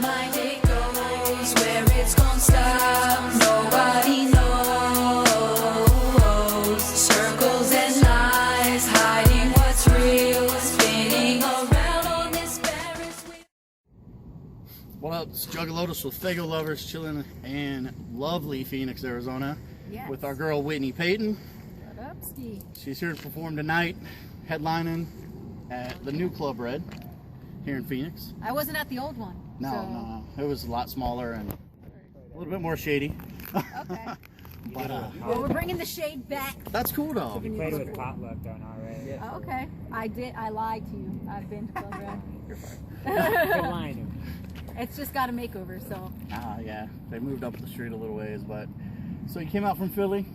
mind it goes, where it's gonna stop, nobody knows. Circles and lies, hiding what's real, spinning around on this Ferris wheel. What up? It's Juggalotus with Fago Lovers, chilling in lovely Phoenix, Arizona, with our girl Whitney Peyton. What up, Ski? She's here to perform tonight, headlining at the new Club Red here in Phoenix. I wasn't at the old one. No, it was a lot smaller and a little bit more shady. Okay. But well, we're bringing the shade back. that's cool though. We played with potluck done already. Oh, okay. I lied to you. I've been to Club Red. You're fine. Good line. It's just got a makeover, so. Yeah, they moved up the street a little ways, but so you came out from Philly.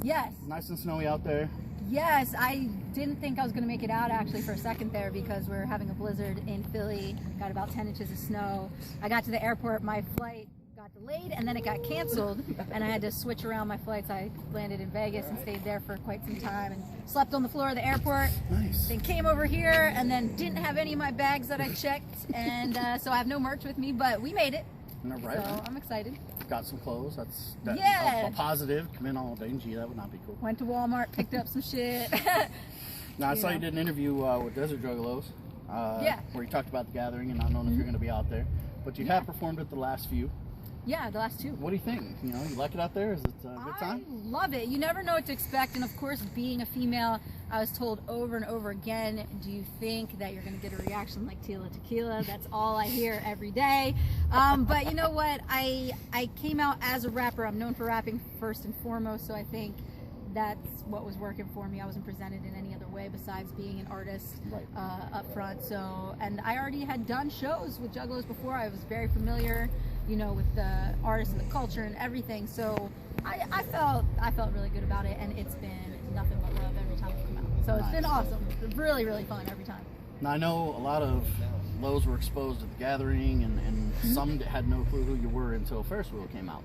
Yes. Nice and snowy out there. Yes, I didn't think I was going to make it out actually for a second there because we're having a blizzard in Philly. Got about 10 inches of snow. I got to the airport, my flight got delayed and then it got canceled and I had to switch around my flights. I landed in Vegas and stayed there for quite some time and slept on the floor of the airport. Nice. Then came over here and then didn't have any of my bags that I checked and so I have no merch with me, but we made it. All right. So I'm excited. Got some clothes. That's Yeah. a positive. Come in all dingy. That would not be cool. Went to Walmart, picked up some shit. Now I saw you did an interview with Desert Juggalos. Yeah. Where you talked about the gathering and not knowing if you're going to be out there, but you have performed at the last few. Yeah, the last two. What do you think? You know, you like it out there? Is it a good time? I love it. You never know what to expect, and of course, being a female, I was told over and over again, do you think that you're going to get a reaction like Tila Tequila? That's all I hear every day. But you know what? I came out as a rapper. I'm known for rapping first and foremost, so I think that's what was working for me. I wasn't presented in any other way besides being an artist up front. So, and I already had done shows with Juggalos before. I was very familiar, you know, with the artists and the culture and everything. So I felt really good about it, and it's been nothing but love every time I come out. So it's been awesome. It's really, really fun every time. Now I know a lot of lows were exposed at the gathering, and some had no clue who you were until Ferris Wheel came out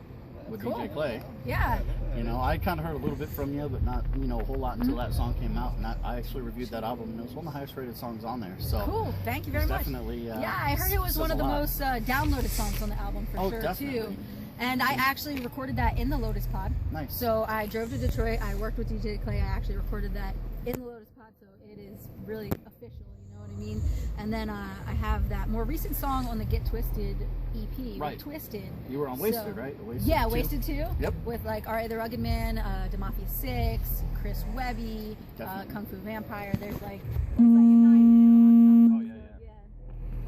with DJ Clay. Yeah. You know, I kind of heard a little bit from you, but not, you know, a whole lot until that song came out. And I actually reviewed that album, and it was one of the highest rated songs on there. So cool. Thank you very much. Definitely. Yeah, I heard it was one of the most downloaded songs on the album for sure definitely. too. And I actually recorded that in the Lotus Pod. Nice. So I drove to Detroit. I worked with DJ Clay. I actually recorded that in the Lotus Pod, so it is really official. You know what I mean? And then I have that more recent song on the Get Twisted EP. Right. With Twisted. You were on Wasted, right? Wasted yeah, 2? Wasted 2. Yep. With like R.A. the Rugged Man, Da Mafia 6, Chris Webby, Kung Fu Vampire. There's like a 9 Oh, yeah.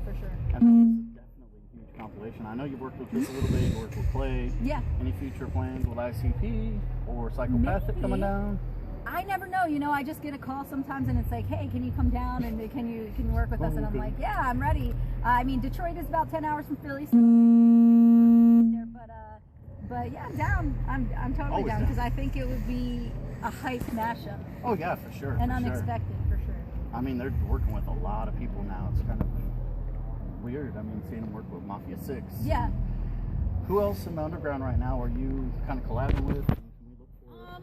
For sure. And that was definitely a huge compilation. I know you worked with Chris a little bit, you worked with Clay. Yeah. Any future plans with ICP or Psychopathic coming down? I never know. You know, I just get a call sometimes and it's like, hey, can you come down and can you work with us? And I'm like, yeah, I'm ready. I mean, Detroit is about 10 hours from Philly, so but yeah, down. I'm totally down because I think it would be a hype mashup. Oh yeah, for sure. And unexpected, for sure. I mean, they're working with a lot of people now. It's kind of weird. I mean, seeing them work with Mafia 6. Yeah. Who else in the underground right now are you kind of collabing with?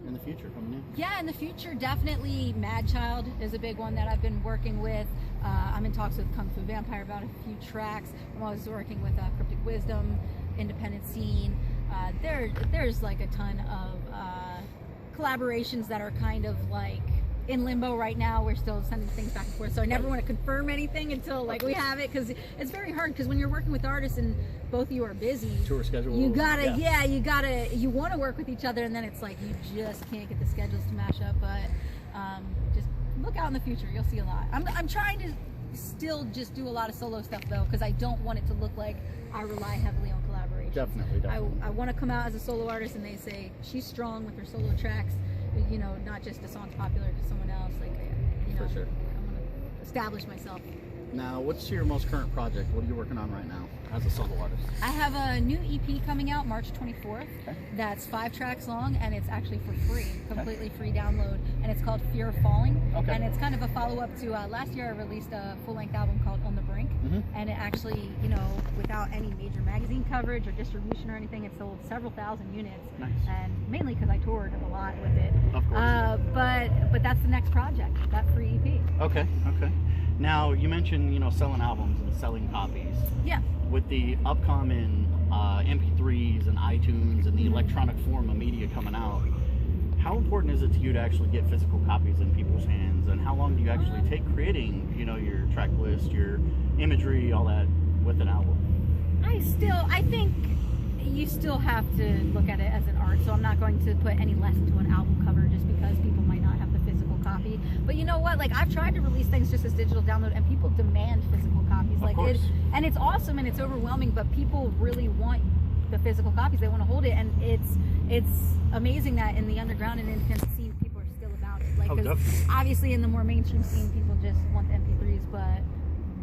In the future coming in? Yeah, in the future, definitely Mad Child is a big one that I've been working with. I'm in talks with Kung Fu Vampire about a few tracks. I'm always working with Cryptic Wisdom, Independent Scene. There's like a ton of collaborations that are kind of like in limbo right now. We're still sending things back and forth, so I never want to confirm anything until like we have it, because it's very hard, because when you're working with artists and both of you are busy, tour schedule, you gotta you want to work with each other, and then it's like you just can't get the schedules to mash up. But just look out in the future, you'll see a lot. I'm trying to still just do a lot of solo stuff though, because I don't want it to look like I rely heavily on collaboration. Definitely. I want to come out as a solo artist and they say she's strong with her solo tracks, you know, not just a song's popular to someone else. Like, you know, for sure. I want to establish myself. Now, what's your most current project? What are you working on right now as a solo artist? I have a new EP coming out March 24th. Okay. That's 5 tracks long, and it's actually for free, completely free download, and it's called Fear of Falling. Okay. And it's kind of a follow-up to last year I released a full-length album called On the Brink, and it actually, you know, without any major magazine coverage or distribution or anything, it sold several thousand units. Nice. And mainly because I toured a lot with it. Of course. But that's the next project, that free EP. Okay. Now, you mentioned, selling albums and selling copies. Yeah. With the upcoming MP3s and iTunes and the electronic form of media coming out, how important is it to you to actually get physical copies in people's hands? And how long do you actually take creating, your track list, your imagery, all that with an album? I think you still have to look at it as an art, so I'm not going to put any less into an album cover just because people might not have the physical copy. But you know what? Like, I've tried to release things just as digital download, and people demand physical copies. Of course. And it's awesome and it's overwhelming, but people really want the physical copies. They want to hold it, and it's amazing that in the underground and independent scene, people are still about it. Like, because obviously in the more mainstream scene, people just want the MP3s, but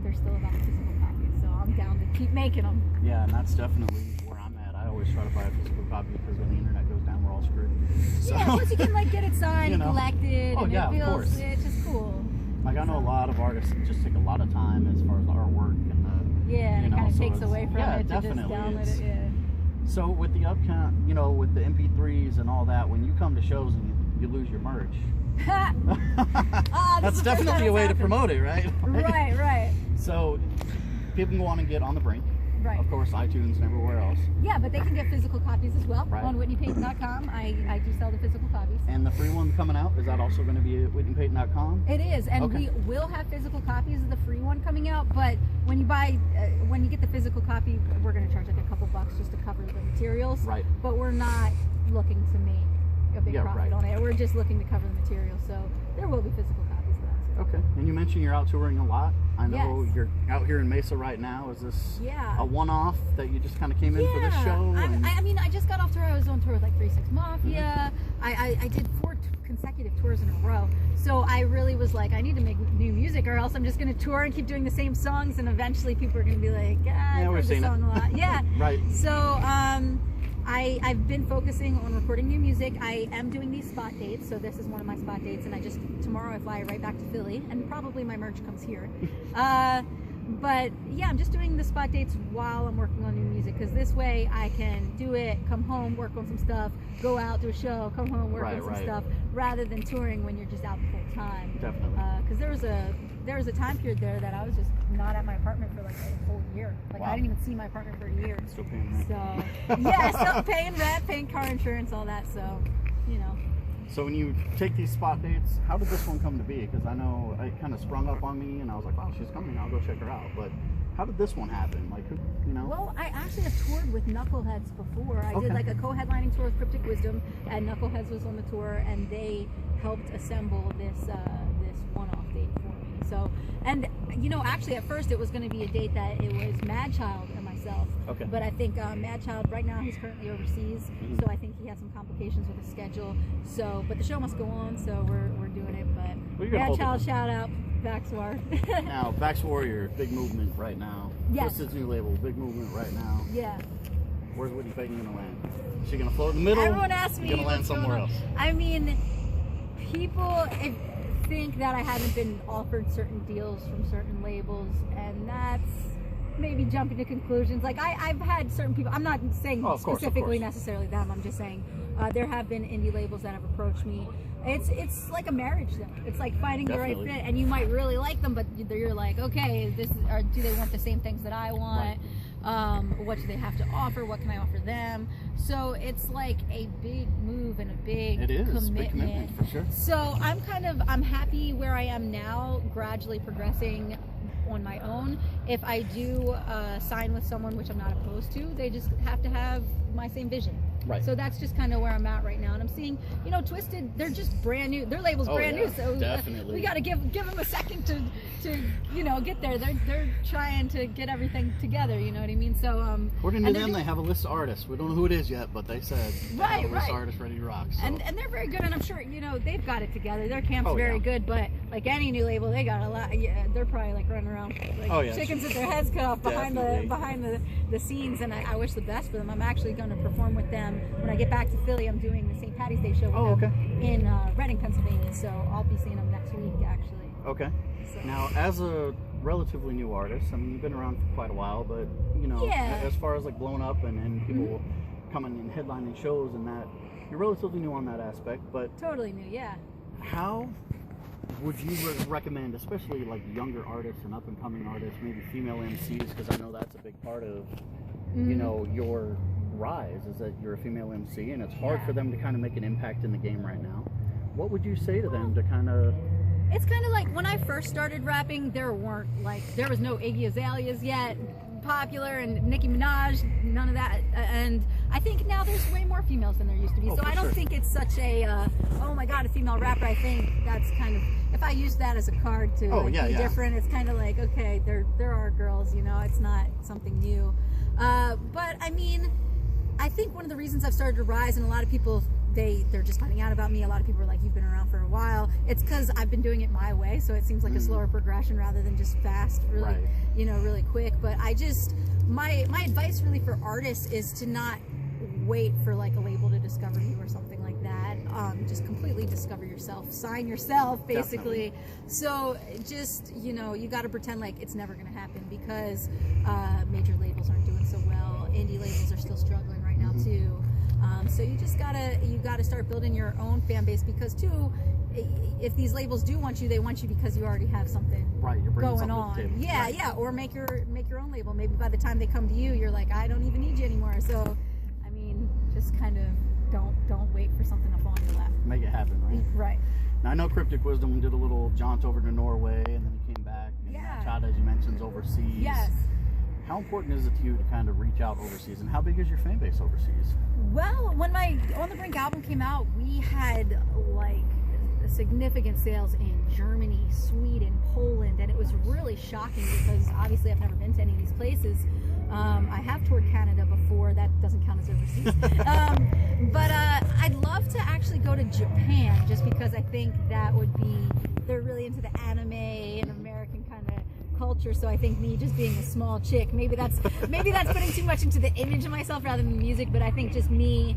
they're still about the physical copies. So I'm down to keep making them. Yeah, and that's definitely where I'm at. I always try to buy a physical copy because when the internet goes down, we're all screwed. So, yeah, once you can get it signed and collected, Oh, and yeah, it of course. feels it's just cool. Like, I know a lot of artists that just take a lot of time as far as the artwork and the Yeah, and it kind of so takes it's- away from yeah, it to just definitely. download It's- it. Yeah. So with the with the MP3s and all that, when you come to shows and you lose your merch, Ah, this that's is the first definitely time a way to it's promote it, right? happened. Right. So people can want to get on the brink. Right. Of course, iTunes and everywhere else. Yeah, but they can get physical copies as well Right. on WhitneyPeyton.com. I do sell the physical copies. And the free one coming out, is that also going to be at WhitneyPeyton.com? It is, and Okay. we will have physical copies of the free one coming out. But when you when you get the physical copy, we're going to charge like a couple bucks just to cover the materials. Right. But we're not looking to make a big profit right. on it. We're just looking to cover the materials. So there will be physical copies of that. Okay. And you mentioned you're out touring a lot. I know Yes. you're out here in Mesa right now. Is this Yeah. a one-off that you just kind of came in for this show? I mean, I just got off tour. I was on tour with like 3-6 Mafia. I did 4 consecutive tours in a row. So I really was like, I need to make new music, or else I'm just going to tour and keep doing the same songs, and eventually people are going to be like, I've we've heard this seen it. song a lot. Yeah. Right. So I've been focusing on recording new music. I am doing these spot dates, so this is one of my spot dates, and tomorrow I fly right back to Philly, and probably my merch comes here. But yeah, I'm just doing the spot dates while I'm working on new music, because this way I can do it, come home, work on some stuff, go out, do a show, come home, work on some stuff, rather than touring when you're just out the whole time. Definitely. Because there was a time period there that I was just not at my apartment for like a whole year. Like, Wow. I didn't even see my apartment for a year. Still paying rent. So yeah, still paying rent, paying car insurance, all that. So, you know. So when you take these spot dates, how did this one come to be? Because I know it kind of sprung up on me, and I was like, wow, she's coming, I'll go check her out. But how did this one happen? Like, who, Well, I actually have toured with Knuckleheads before. I did like a co-headlining tour with Cryptic Wisdom, and Knuckleheads was on the tour, and they helped assemble this one-off date for me. So, and actually at first it was going to be a date that it was Mad Child and myself. Okay. But I think Mad Child right now, he's currently overseas, so I think he had some complications with his schedule. So, but the show must go on, so we're doing it. But Mad Child, shout out, Baxwar. Now, Bax Warrior, big movement right now. Yes. What's his new label? Big movement right now. Yeah. Where's Whitney Peyton gonna land? Is she gonna float in the middle? Everyone asks me Gonna land what's going somewhere on. else. I mean, people think that I haven't been offered certain deals from certain labels, and that's maybe jumping to conclusions. Like, I've had certain people, I'm not saying specifically necessarily them, I'm just saying there have been indie labels that have approached me. It's like a marriage though. It's like finding the right fit, and you might really like them, but you're like, okay, or do they want the same things that I want? What do they have to offer? What can I offer them? So it's like a big move and a big commitment. Big commitment for sure. So I'm happy where I am now, gradually progressing on my own. If I do sign with someone, which I'm not opposed to, they just have to have my same vision. Right. So that's just kind of where I'm at right now. And I'm seeing, Twisted, they're just brand new. Their label's brand new. So definitely. we got to give them a second to get there. They're trying to get everything together, you know what I mean? So according to them, they have a list of artists. We don't know who it is yet, but they said they have a list of artists ready to rock. So. And they're very good, and I'm sure they've got it together. Their camp's very good, but like any new label, they got a lot. Yeah, they're probably like running around like chickens with their heads cut off behind the scenes. And I wish the best for them. I'm actually going to perform with them when I get back to Philly. I'm doing the St. Patty's Day show with them in Reading, Pennsylvania. So I'll be seeing them next week, actually. Okay. So. Now, as a relatively new artist, I mean, you've been around for quite a while, but as far as like blowing up and people coming and headlining shows and that, you're relatively new on that aspect. But totally new, yeah. how would you recommend, especially like younger artists and up and coming artists, maybe female MCs, because I know that's a big part of, you know, your rise is that you're a female MC, and it's hard for them to kind of make an impact in the game right now. What would you say to them to kind of? It's kind of like when I first started rapping, there was no Iggy Azaleas yet popular, and Nicki Minaj, none of that, and I think now there's way more females than there used to be. So I don't think it's such a oh my god, a female rapper. I think that's kind of, if I use that as a card to be different, it's kind of like, okay, there are girls, you know, it's not something new. But I mean, I think one of the reasons I've started to rise, and a lot of people, they're just finding out about me. A lot of people are like, you've been around for a while. It's because I've been doing it my way, so it seems like a slower progression rather than just fast, really, you know, really quick. But I just, my advice really for artists is to not wait for like a label to discover you or something like that. Just completely discover yourself, sign yourself, basically. So just, you know, you got to pretend like it's never going to happen, because major labels aren't doing so well. Indie labels are still struggling right now too. So you just gotta start building your own fan base, because too, if these labels do want you, they want you because you already have something going on. Yeah, or make your own label. Maybe by the time they come to you, you're like, I don't even need you anymore. So, I mean, just kind of don't wait for something to fall in your lap. Make it happen, right? Right. Now I know Cryptic Wisdom did a little jaunt over to Norway, and then he came back. And Chad, as you mentioned, overseas. Yes. How important is it to you to kind of reach out overseas, and how big is your fan base overseas? Well, when my On the Brink album came out, we had like significant sales in Germany, Sweden, Poland, and it was really shocking because obviously I've never been to any of these places. I have toured Canada before, that doesn't count as overseas. But I'd love to actually go to Japan, just because I think that would be, they're really into the anime and American kind of culture, so I think me just being a small chick, maybe that's putting too much into the image of myself rather than the music, but I think just me,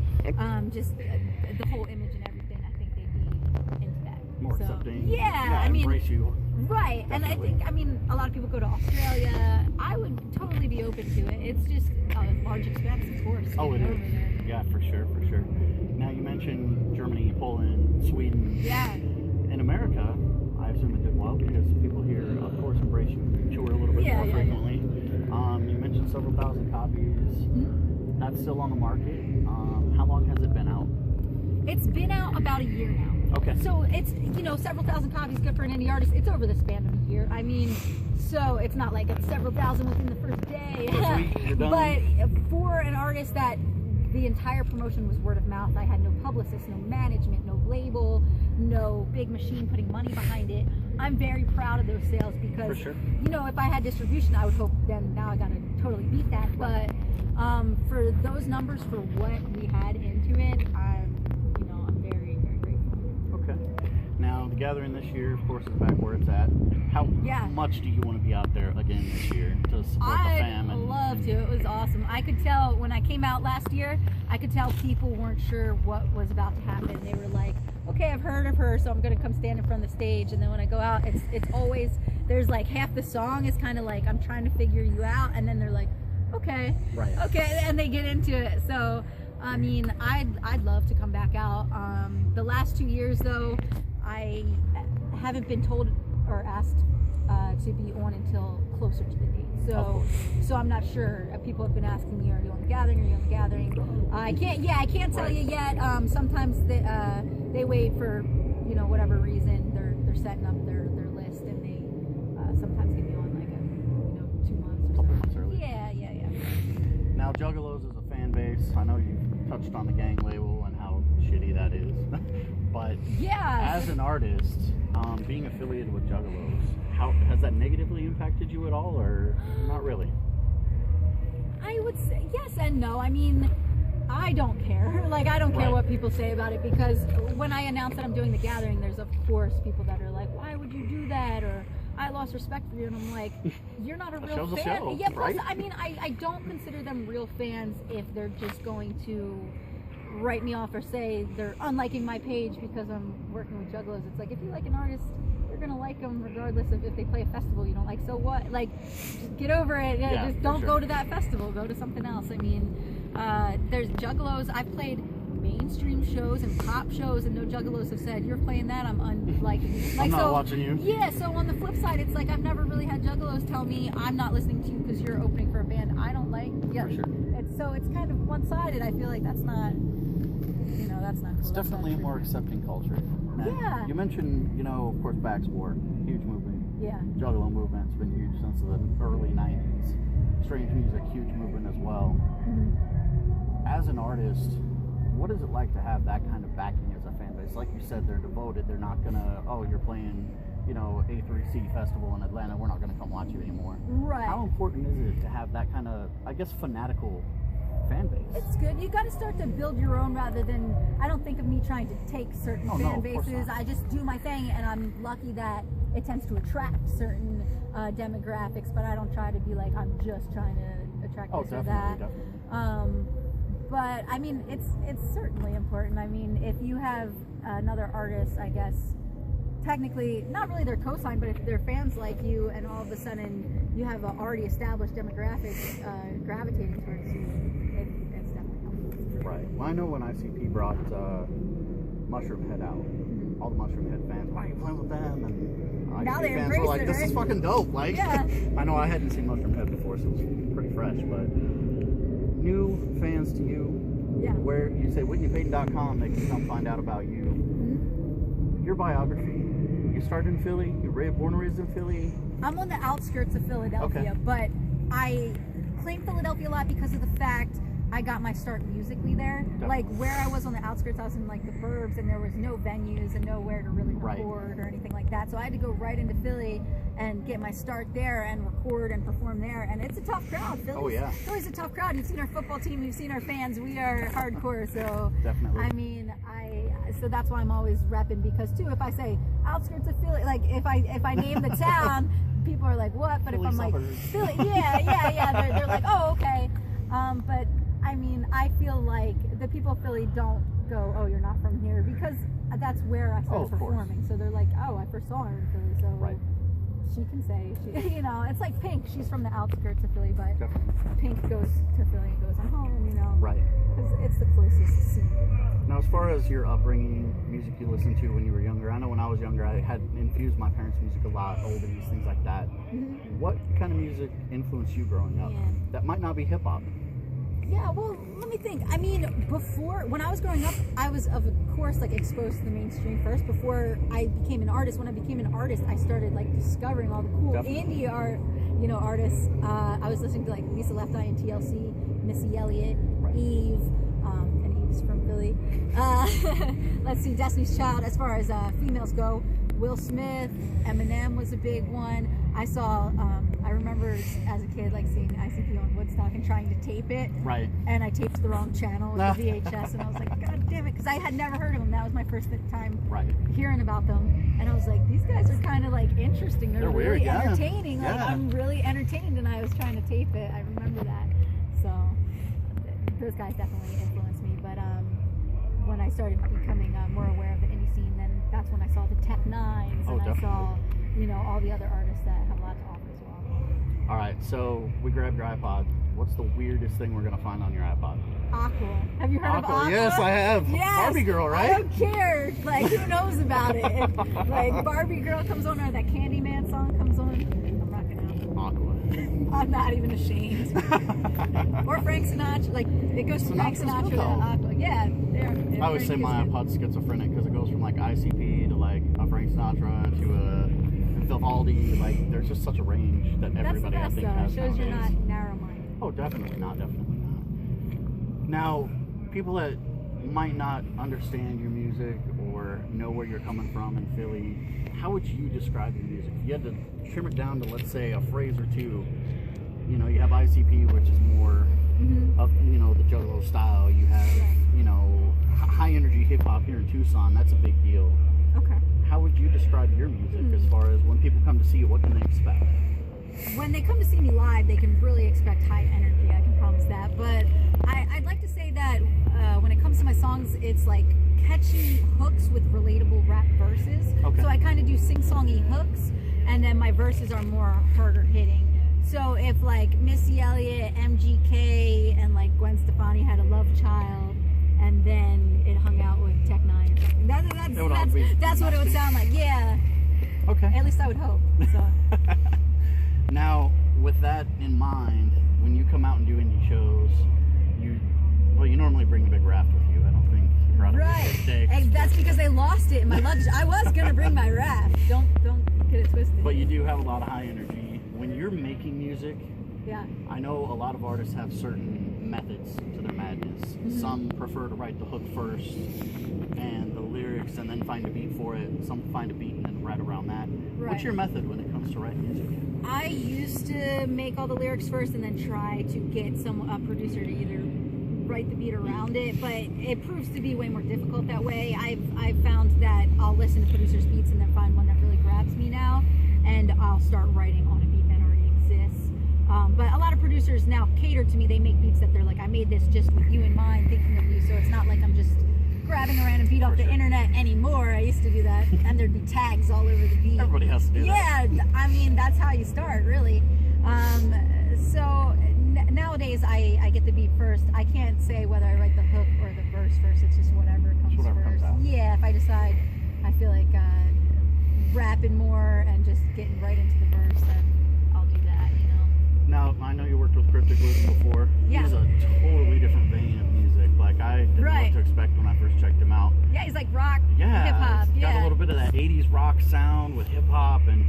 just the whole image and everything, I think they'd be into that. More accepting. Yeah, I mean, embrace you. Right, definitely. And I think, I mean, a lot of people go to Australia. I would totally be open to it. It's just a large expense, of course. Oh, it is. Yeah, for sure. Now you mentioned Germany, Poland, Sweden. Yeah. In America, I assume it did well because people here, of course, embrace you, tour a little bit more frequently. You mentioned several thousand copies. That's still on the market. How long has it been out? It's been out about a year now. Okay. So it's, you know, several thousand copies, good for an indie artist. It's over the span of a year. I mean, so it's not like it's several thousand within the first day. You're done. But for an artist that the entire promotion was word of mouth, I had no publicist, no management, no label, no big machine putting money behind it. I'm very proud of those sales because, you know, if I had distribution, I would hope then now I got to totally beat that. But for those numbers, for what we had into it, I'm very, very grateful. Okay. Now, the gathering this year, of course, is back where it's at. How much do you want to be out there again this year to support the fam? I'd love to. It was awesome. I could tell when I came out last year, I could tell people weren't sure what was about to happen. They were like, okay, I've heard of her, so I'm going to come stand in front of the stage. And then when I go out, it's always, there's like half the song is kind of like, I'm trying to figure you out. And then they're like, okay. Right. Okay. And they get into it. So, I mean, I'd love to come back out. The last 2 years, though, I haven't been told or asked to be on until closer to the date. So I'm not sure. People have been asking me, are you on the gathering? Are you on the gathering? I can't tell you yet. Sometimes they wait for, you know, whatever reason. They're setting up their list, and they sometimes get me on like 2 months or couple months early. Yeah. Now, Juggalos is a fan base. I know you touched on the gang label and how shitty that is. But as an artist, being affiliated with Juggalos, how has that negatively impacted you at all, or not really? I would say yes and no. I mean, I don't care. Like, I don't care what people say about it, because when I announce that I'm doing the gathering, there's of course people that are like, why would you do that? Or I lost respect for you, and I'm like, you're not a real fan. Yeah, plus, I mean, I don't consider them real fans if they're just going to write me off or say they're unliking my page because I'm working with Juggalos. It's like, if you like an artist, you're gonna like them regardless of if they play a festival you don't like. So what? Like, just get over it. Just don't go to that festival. Go to something else. I mean, there's Juggalos. I've played mainstream shows and pop shows, and no Juggalos have said, you're playing that, I'm unliking you. I'm not so, watching you. Yeah, so on the flip side, it's like I've never really had Juggalos tell me, I'm not listening to you because you're opening for a band I don't like. Yeah, For sure. It's kind of one-sided. I feel like that's not, that's not cool. It's That's definitely a not more true. accepting culture. And Yeah. You mentioned, of course, Backsport, huge movement. Yeah. Juggalo movement's been huge since the early 90s. Strange music, huge movement as well. Mm-hmm. As an artist, what is it like to have that kind of backing as a fan base? Like you said, they're devoted. They're not gonna, you're playing, A3C festival in Atlanta. We're not gonna come watch you anymore. Right. How important is it to have that kind of, I guess, fanatical fan base? It's good. You got to start to build your own rather than, I don't think of me trying to take certain Oh, no, fan of course bases. not. I just do my thing, and I'm lucky that it tends to attract certain demographics, but I don't try to be like, I'm just trying to attract this or that. Definitely. But I mean, it's certainly important. I mean, if you have another artist, I guess, technically, not really their cosign, but if they're fans like you, and all of a sudden you have an already established demographic gravitating towards you, it's definitely helpful. Right. Well, I know when ICP brought Mushroom Head out, all the Mushroom Head fans, why are you playing with them? And Now ICP they fans embrace were like, it, this is right? fucking dope. Like, Yeah. I know I hadn't seen Mushroom Head before, so it was pretty fresh, but new fans to you, Yeah. where you say WhitneyPeyton.com, they can come find out about you. Mm-hmm. Your biography. You started in Philly, you're born and raised in Philly. I'm on the outskirts of Philadelphia, Okay. but I claim Philadelphia a lot because of the fact I got my start musically there. Definitely. Like where I was on the outskirts, I was in like the burbs, and there was no venues and nowhere to really Right. record or anything like that. So I had to go right into Philly and get my start there and record and perform there. And it's a tough crowd. Philly's a tough crowd. You've seen our football team, you've seen our fans. We are hardcore. So Definitely. I mean, so that's why I'm always repping, because too, if I say outskirts of Philly, like if I name the town, people are like, what? But Philly if I'm suburbs. like Philly, yeah, they're like, oh, okay. But I mean, I feel like the people of Philly don't go, oh, you're not from here, because that's where I started of course. performing. So they're like, oh, I first saw her in Philly, so Right. she can say, it's like Pink. She's from the outskirts of Philly, but Definitely. Pink goes to Philly and goes, I'm home, Right. because it's the closest scene. Now, as far as your upbringing, music you listened to when you were younger, I know when I was younger, I had infused my parents' music a lot, oldies, things like that. Mm-hmm. What kind of music influenced you growing up? Yeah. That might not be hip hop. Yeah, well, let me think. I mean, when I was growing up, I was, of course, like exposed to the mainstream first before I became an artist. When I became an artist, I started like discovering all the cool Definitely. indie art, artists. I was listening to like Lisa Left Eye and TLC, Missy Elliott, Right. Eve, and Eve's from Philly. Let's see, Destiny's Child. As far as females go, Will Smith, Eminem was a big one. I saw, I remember as a kid like seeing ICP on Woodstock and trying to tape it. Right. And I taped the wrong channel with the VHS, and I was like, God damn it, because I had never heard of them. That was my first time Right. hearing about them, and I was like, these guys are kind of like interesting. They're They're really weird, yeah. entertaining. Like Yeah. I'm really entertained, and I was trying to tape it. I remember that. So those guys definitely influenced me. But when I started becoming more aware of the indie scene, then that's when I saw the Tech Nines, Oh, and I definitely. saw all the other artists that have a lot to offer as well. All right, so we grabbed your iPod. What's the weirdest thing we're going to find on your iPod? Aqua. Have you heard of Aqua? Yes, I have. Yes. Barbie Girl, I right? don't care. Like, who knows about it? If, like, Barbie Girl comes on, or that Candyman song comes on, I'm rocking out. Aqua. I'm not even ashamed. Or Frank Sinatra. Like, it goes from Frank Sinatra's Sinatra good, to though. Aqua. Yeah, they're I always say my iPod's schizophrenic because it goes from like ICP to like a Frank Sinatra to a Vivaldi. Like, there's just such a range that That's the everybody I best, think though. has It shows you're nowadays. not narrow-minded. Oh, definitely not. Now, people that might not understand your music or know where you're coming from in Philly, how would you describe your music? If you had to trim it down to, let's say, a phrase or two, you have ICP, which is more of, the Juggalo style. You have, high energy hip hop here in Tucson. That's a big deal. Okay. How would you describe your music as far as when people come to see you, what can they expect? When they come to see me live, they can really expect high energy. I can promise that. But I'd like to say that when it comes to my songs, it's like catchy hooks with relatable rap verses. Okay. So I kind of do sing-songy hooks, and then my verses are more harder hitting. So if like Missy Elliott, MGK, and like Gwen Stefani had a love child, and then it hung out with Tech Nine or something. That's what it would sound like. Yeah. Okay. At least I would hope. So. Now, with that in mind, when you come out and do indie shows, you normally bring a big raft with you. I don't think you brought a big stick. Hey, that's because they lost it in my luggage. I was gonna bring my raft. Don't get it twisted. But you do have a lot of high energy. When you're making music, Yeah. I know a lot of artists have certain methods to their madness. Mm-hmm. Some prefer to write the hook first and the lyrics and then find a beat for it. Some find a beat and then write around that. Right. What's your method when it comes to writing music? I used to make all the lyrics first and then try to get a producer to either write the beat around it, but it proves to be way more difficult that way. I've found that I'll listen to producers' beats and then find one that really grabs me now, and I'll start writing on a beat that already exists. But a lot of producers now cater to me. They make beats that they're like, I made this just with you in mind, thinking of you, so it's not like I'm just grabbing a random beat off the internet anymore. I used to do that, and there'd be tags all over the beat. Everybody has to do that. Yeah, I mean, that's how you start, really. So nowadays, I get the beat first. I can't say whether I write the hook or the verse first. It's just whatever comes Whatever first. comes out. Yeah, if I decide I feel like rapping more and just getting right into the verse, then I'll do that, you know. Now, I know you worked with Cryptic Luther before. Yeah. He's a totally different vein of music. Like, I didn't know what to expect when I first checked him out. Yeah, he's like rock, Yeah, hip hop. it's got a little bit of that 80s rock sound with hip hop. And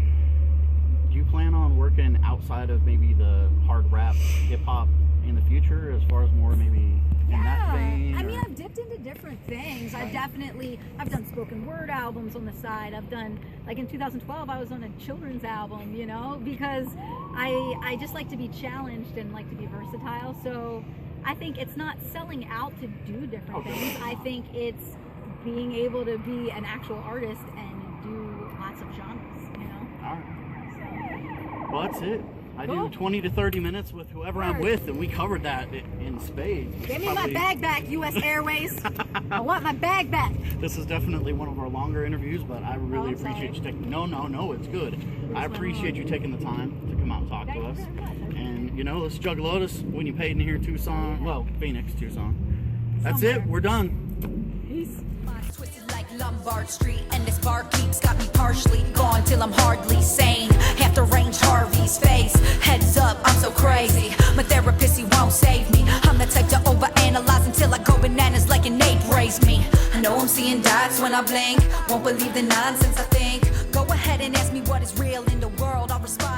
do you plan on working outside of maybe the hard rap hip hop in the future, as far as more maybe in that vein? I mean, I've dipped into different things. I've done spoken word albums on the side. I've done, like in 2012, I was on a children's album, you know, because I just like to be challenged and like to be versatile. So I think it's not selling out to do different things. I think it's being able to be an actual artist and do lots of genres, you know? All right. So, Well, that's it. I Cool. do 20 to 30 minutes with whoever I'm with, and we covered that in spades. give me my bag back, U.S. Airways. I want my bag back. This is definitely one of our longer interviews, but I really I'm appreciate sorry. you taking. No, it's good. I appreciate you taking the time to come out and talk to us. Thank you very much. And you know, this is Juggalotus, Whitney Peyton here, Tucson. Well, Phoenix, Tucson. That's it. Somewhere. We're done. Peace. Twisted like Lombard Street, and this bar keeps got me partially gone till I'm hardly sane. Have to range Harvey's face. Heads up, I'm so crazy. My therapist, he won't save me. I'm the type to overanalyze until I go bananas like an ape raised me. I know I'm seeing dots when I blink. Won't believe the nonsense I think. Go ahead and ask me what is real in the world. I'll respond.